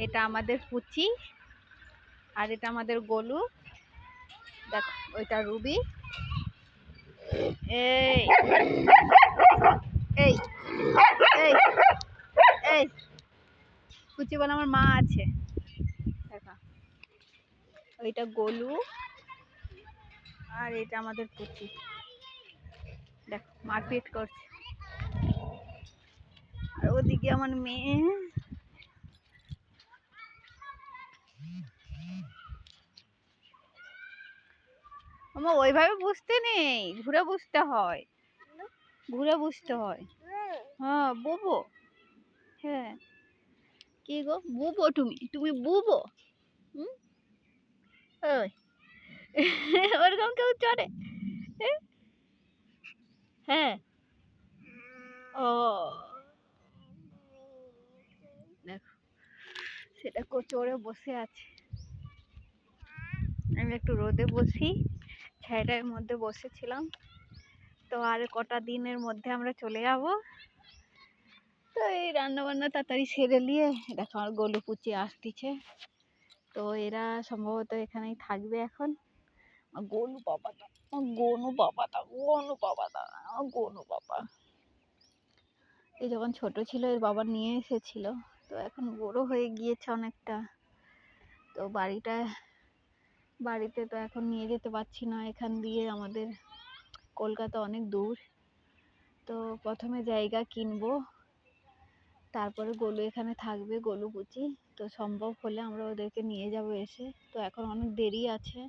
এটা আমাদের পুচি আর এটা আমাদের গোলু। দেখো ওইটা রুবি। এই এই এই এই পুচি বলে আমার মা আছে। দেখো ওইটা গোলু আর এটা আমাদের পুচি। দেখো মারপিট করছে। আর ওদিকে আমার মেয়ে। আমার ওইভাবে বুঝতে নেই, ঘুরে বুঝতে হয়, ঘুরে বুঝতে হয়। হ্যাঁ বুবো। হ্যাঁ কি গো বুবো? তুমি তুমি বুবো? হুম ওই ওরকম কেউ চড়ে? হ্যাঁ ও দেখো সেটা চড়ে বসে আছে। আমি একটু রোদে বসি, ছায়াটার মধ্যে বসেছিলাম। তো আর কটা দিনের মধ্যে আমরা চলে যাব। তো এই রান্না বান্না তাড়াতাড়ি সেরে নিয়ে দেখো আমার গোলু পুচি আসতেছে। তো এরা সম্ভবত এখানেই থাকবে এখন। গোনু বাবাটা, গোনু বাবাটা, গোনু বাবাটা, গোনু বাবা। এই যখন ছোট ছিল এর বাবা নিয়ে এসেছিল, তো এখন বড় হয়ে গিয়েছে অনেকটা। তো বাড়িতে তো এখন নিয়ে যেতে পারছি না, এখান দিয়ে আমাদের কলকাতা অনেক দূর। তো প্রথমে জায়গা কিনবো, তারপরে গোলু এখানে থাকবে, গোলু পুচি। তো সম্ভব হলে আমরা ওদেরকে নিয়ে যাব এসে। তো এখন অনেক দেরি আছে।